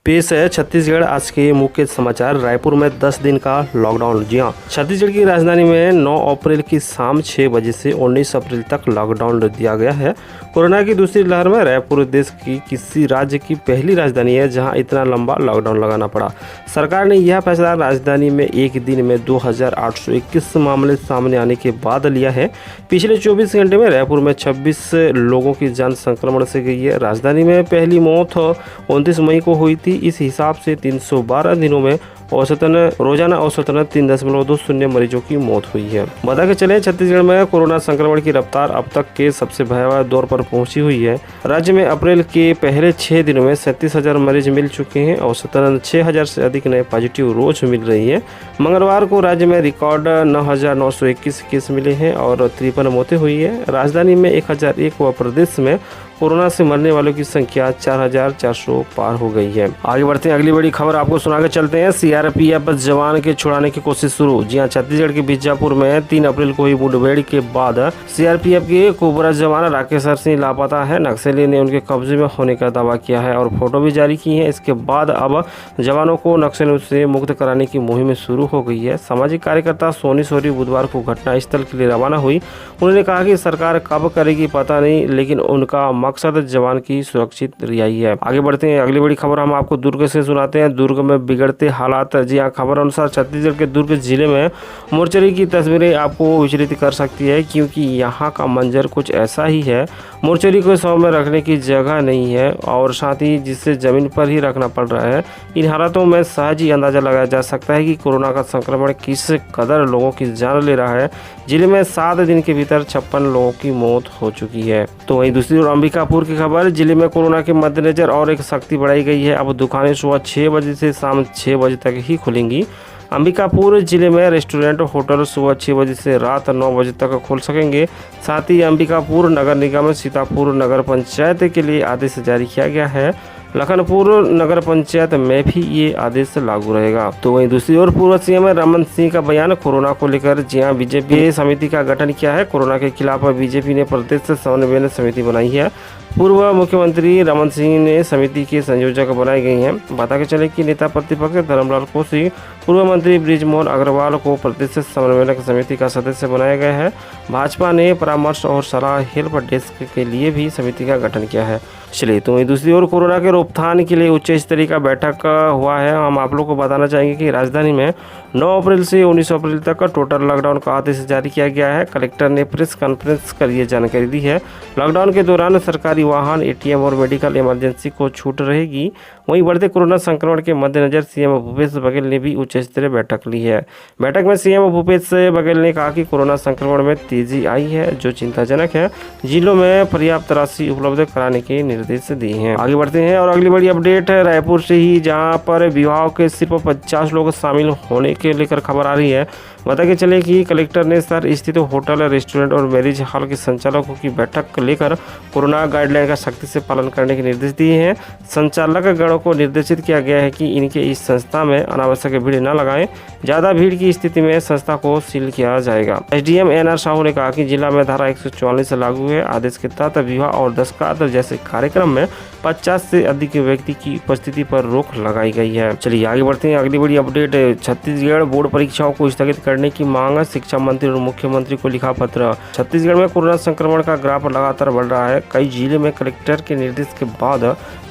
पेश है छत्तीसगढ़ आज के मुख्य समाचार। रायपुर में 10 दिन का लॉकडाउन। जी हां, छत्तीसगढ़ की राजधानी में 9 अप्रैल की शाम 6 बजे से 19 अप्रैल तक लॉकडाउन दिया गया है। कोरोना की दूसरी लहर में रायपुर देश की किसी राज्य की पहली राजधानी है जहां इतना लंबा लॉकडाउन लगाना पड़ा। सरकार ने यह फैसला राजधानी में एक दिन में 2821 मामले सामने आने के बाद लिया है। पिछले 24 घंटे में रायपुर में 26 लोगों की जान संक्रमण से गई है। राजधानी में पहली मौत 29 मई को हुई थी। इस हिसाब से 312 दिनों में रोजाना औसतन 3.20 मरीजों की मौत हुई है। बता के चले, छत्तीसगढ़ में कोरोना संक्रमण की रफ्तार अब तक के सबसे भयावह दौर पर पहुंची हुई है। राज्य में अप्रैल के पहले 6 दिनों में 37,000 मरीज मिल चुके हैं। औसतन 6,000 से अधिक नए पॉजिटिव रोज मिल रही है। मंगलवार को राज्य में रिकॉर्ड 9,921 केस मिले हैं और 53 मौतें हुई है। राजधानी में 1,001 व प्रदेश में कोरोना से मरने वालों की संख्या 4,400 पार हो गई है। आगे बढ़ते हैं, अगली बड़ी खबर आपको सुना के चलते हैं। सीआरपीएफ जवान के छुड़ाने की कोशिश शुरू। जी हां, छत्तीसगढ़ के बीजापुर में 3 अप्रैल को हुई मुठभेड़ के बाद सीआरपीएफ के कोबरा जवान राकेश सिंह लापता है। नक्सली ने उनके कब्जे में होने का दावा किया है और फोटो भी जारी की है। इसके बाद अब जवानों को नक्सलियों से मुक्त कराने की मुहिम शुरू हो गई है। सामाजिक कार्यकर्ता सोनी सोरी बुधवार को घटनास्थल के लिए रवाना हुई। उन्होंने कहा कि सरकार कब करेगी पता नहीं, लेकिन उनका मकसद जवान की सुरक्षित रिहाई है। आगे बढ़ते हैं, अगली बड़ी खबर हम आपको दुर्ग से सुनाते हैं। दुर्ग में बिगड़ते हालात। जी हां, खबर अनुसार छत्तीसगढ़ के दुर्ग जिले में मोर्चरी की तस्वीरें आपको विचलित कर सकती है, क्योंकि यहाँ का मंजर कुछ ऐसा ही है। मोर्चरी को शव में रखने की जगह नहीं है और साथ ही जिससे जमीन पर ही रखना पड़ रहा है। इन हालातों में सहज ही अंदाजा लगाया जा सकता है कि कोरोना का संक्रमण किस कदर लोगों की जान ले रहा है। जिले में 7 दिन के भीतर 56 लोगों की मौत हो चुकी है। तो वहीं दूसरी ओर अंबिकापुर की खबर। जिले में कोरोना के मद्देनजर और एक सख्ती बढ़ाई गई है। अब दुकानें सुबह 6 बजे से शाम 6 बजे तक ही खुलेंगी। अंबिकापुर जिले में रेस्टोरेंट होटल सुबह 6 बजे से रात 9 बजे तक खोल सकेंगे। साथ ही अंबिकापुर नगर निगम सीतापुर नगर पंचायत के लिए आदेश जारी किया गया है। लखनपुर नगर पंचायत में भी ये आदेश लागू रहेगा। तो वहीं दूसरी ओर पूर्व सीएम रमन सिंह का बयान कोरोना को लेकर। जी हां, बीजेपी समिति का गठन किया है। कोरोना के खिलाफ बीजेपी ने प्रदेश समन्वय समिति बनाई है। पूर्व मुख्यमंत्री रमन सिंह ने समिति के संयोजक बनाए गए हैं। बता के चले कि नेता प्रतिपक्ष धर्मलाल कौशिक, पूर्व मंत्री बृजमोहन अग्रवाल को प्रदेश समन्वयक समिति का सदस्य बनाया गया है। भाजपा ने परामर्श और सलाह हेल्प डेस्क के लिए भी समिति का गठन किया है। चलिए, तो दूसरी ओर कोरोना के रोकथाम के लिए उच्च स्तरीय का बैठक हुआ है। हम आप लोग को बताना चाहेंगे कि राजधानी में 9 अप्रैल से 19 अप्रैल तक टोटल लॉकडाउन का आदेश जारी किया गया है। कलेक्टर ने प्रेस कॉन्फ्रेंस कर ये जानकारी दी है। लॉकडाउन के दौरान सरकारी वाहन, एटीएम और मेडिकल इमरजेंसी को छूट रहेगी। वहीं बढ़ते कोरोना संक्रमण के मद्देनजर सीएम भूपेश बघेल ने भी उच्च स्तरीय बैठक ली है। बैठक में सीएम भूपेश बघेल ने कहा कि कोरोना संक्रमण में तेजी आई है, जो चिंताजनक है। जिलों में पर्याप्त राशि उपलब्ध कराने के निर्देश दिए हैं। आगे बढ़ते हैं और अगली बड़ी अपडेट है रायपुर से ही, जहां पर विवाह के सिर्फ 50 लोग शामिल होने के लेकर खबर आ रही है। बता के चले कि कलेक्टर ने शहर स्थित होटल, रेस्टोरेंट और मैरिज हॉल के संचालकों की बैठक लेकर कोरोना गाइडलाइन का सख्ती से पालन करने के निर्देश दिए हैं। संचालक गणों को निर्देशित किया गया है कि इनके इस संस्था में अनावश्यक भीड़ न लगाएं। ज्यादा भीड़ की स्थिति में संस्था को सील किया जाएगा। एसडीएम एनआर साहू ने कहा कि जिला में धारा 144 लागू है। आदेश के तहत विवाह और दस्तखात जैसे कार्यक्रम में 50 से अधिक व्यक्ति की उपस्थिति पर रोक लगाई गई है। चलिए आगे बढ़ते हैं, अगली बड़ी अपडेट। छत्तीसगढ़ बोर्ड परीक्षाओं को स्थगित करने की मांग। शिक्षा मंत्री और मुख्यमंत्री को लिखा पत्र। छत्तीसगढ़ में कोरोना संक्रमण का ग्राफ लगातार बढ़ रहा है। कई जिले में कलेक्टर के निर्देश के बाद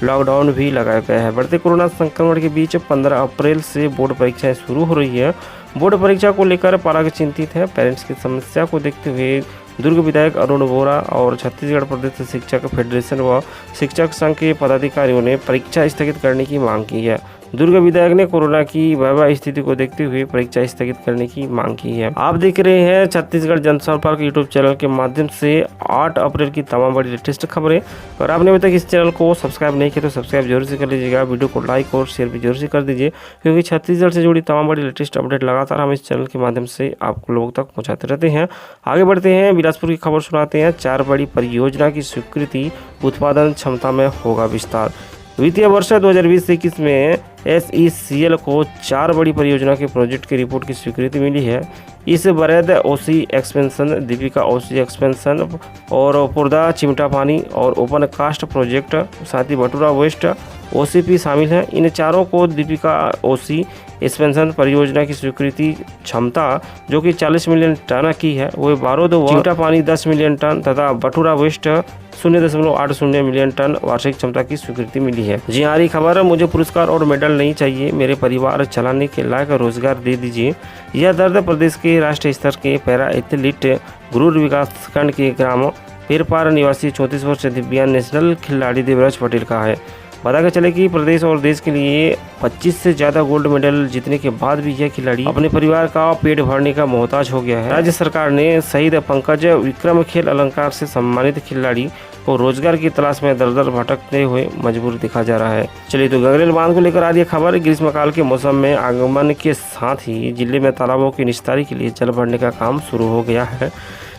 लॉकडाउन भी लगाया गया है। बढ़ते कोरोना संक्रमण के बीच 15 अप्रैल से बोर्ड परीक्षाएं शुरू हो रही है। बोर्ड परीक्षा को लेकर पालक चिंतित है। पेरेंट्स की समस्या को देखते हुए दुर्ग विधायक अरुण बोरा और छत्तीसगढ़ प्रदेश शिक्षक फेडरेशन व शिक्षक संघ के पदाधिकारियों ने परीक्षा स्थगित करने की मांग की है। दुर्ग विधायक ने कोरोना की भयावह स्थिति को देखते हुए परीक्षा स्थगित करने की मांग की है। आप देख रहे हैं छत्तीसगढ़ जनसंपर्क यूट्यूब चैनल के माध्यम से 8 अप्रैल की तमाम बड़ी लेटेस्ट खबरें। अगर आपने अभी तक इस चैनल को सब्सक्राइब नहीं किया तो सब्सक्राइब जरूर से कर लीजिएगा। वीडियो को लाइक और शेयर भी जरूर से कर दीजिए, क्योंकि छत्तीसगढ़ से जुड़ी तमाम बड़ी लेटेस्ट अपडेट लगातार हम इस चैनल के माध्यम से आप लोगों तक पहुँचाते रहते हैं। आगे बढ़ते हैं, बिलासपुर की खबर सुनाते हैं। 4 बड़ी परियोजना की स्वीकृति, उत्पादन क्षमता में होगा विस्तार। वित्तीय वर्ष 2020-21 में SECL को 4 बड़ी परियोजना के प्रोजेक्ट की रिपोर्ट की स्वीकृति मिली है। इस बरैद ओसी एक्सपेंशन, दीपिका ओसी एक्सपेंशन और पुरदा चिमटा पानी और ओपन कास्ट प्रोजेक्ट, साथ ही भटूरा वेस्ट OCP शामिल हैं। इन चारों को दीपिका OC एक्सपेंशन परियोजना की स्वीकृति क्षमता जो कि 40 मिलियन टन की है, वो बारूद व चिमटा पानी 10 मिलियन टन तथा भटूरा वेस्ट 0.80 मिलियन टन वार्षिक क्षमता की स्वीकृति मिली है। जी हाँ, रही खबर, मुझे पुरस्कार और मेडल नहीं चाहिए, मेरे परिवार चलाने के लायक रोजगार दे दीजिए। यह दर्द प्रदेश के राष्ट्रीय स्तर के पैरा एथलीट गुरूर विकास खंड के ग्राम पेरपार निवासी 34 वर्षीय दिव्यांग नेशनल खिलाड़ी देवराज पटेल का है। बताकर चले कि प्रदेश और देश के लिए 25 से ज़्यादा गोल्ड मेडल जीतने के बाद भी यह खिलाड़ी अपने परिवार का पेट भरने का मोहताज हो गया है। राज्य सरकार ने शहीद पंकज विक्रम खेल अलंकार से सम्मानित खिलाड़ी को रोजगार की तलाश में दर दर भटकते हुए मजबूर दिखा जा रहा है। चलिए तो गंगरेल बांध को लेकर आ रही खबर। ग्रीष्मकाल के मौसम में आगमन के साथ ही जिले में तालाबों की निस्तारी के लिए जल भरने का काम शुरू हो गया है।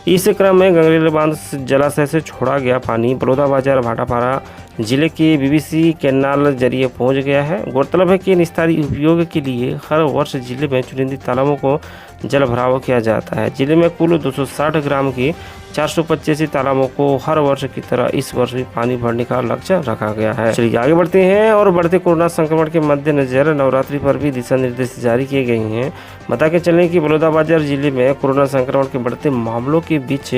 इस क्रम में गंगरेल बांध जलाशय से छोड़ा गया पानी बलौदाबाजार भाटापारा जिले के BBC कैनाल जरिए पहुंच गया है। गौरतलब है कि निस्तारी उपयोग के लिए हर वर्ष जिले में चुनिंदित तालाबों को जल भराव किया जाता है। जिले में कुल 260 ग्राम की 485 तालाबों को हर वर्ष की तरह इस वर्ष भी पानी भरने का लक्ष्य रखा गया है। चलिए आगे बढ़ते हैं और बढ़ते कोरोना संक्रमण के मद्देनजर नवरात्रि पर भी दिशा निर्देश जारी किए गए हैं। बता के चलें कि बलौदाबाजार जिले में कोरोना संक्रमण के बढ़ते मामलों के बीच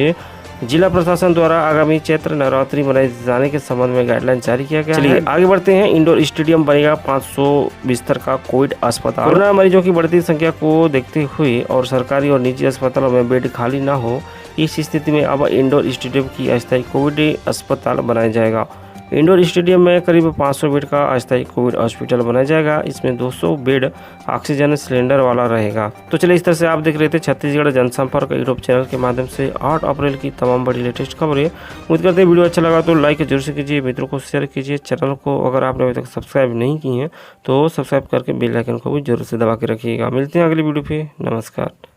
जिला प्रशासन द्वारा आगामी चैत्र नवरात्रि मनाए जाने के संबंध में गाइडलाइन जारी किया गया है। चलिए आगे बढ़ते हैं। इंडोर स्टेडियम बनेगा 500 बिस्तर का कोविड अस्पताल। कोरोना मरीजों की बढ़ती संख्या को देखते हुए और सरकारी और निजी अस्पतालों में बेड खाली न हो, इस स्थिति में अब इंडोर स्टेडियम की अस्थायी कोविड अस्पताल बनाया जाएगा। इंडोर स्टेडियम में करीब 500 बेड का अस्थायी कोविड हॉस्पिटल बनाया जाएगा। इसमें 200 बेड ऑक्सीजन सिलेंडर वाला रहेगा। तो चलिए, इस तरह से आप देख रहे थे छत्तीसगढ़ जनसंपर्क यूट्यूब चैनल के माध्यम से 8 अप्रैल की तमाम बड़ी लेटेस्ट खबरें। उम्मीद करते हैं वीडियो अच्छा लगा तो लाइक जरूर से कीजिए, मित्रों को शेयर कीजिए। चैनल को अगर आपने अभी तक सब्सक्राइब नहीं की है तो सब्सक्राइब करके बेल आइकन को भी जरूर से दबा के रखिएगा। मिलते हैं अगली वीडियो पे। नमस्कार।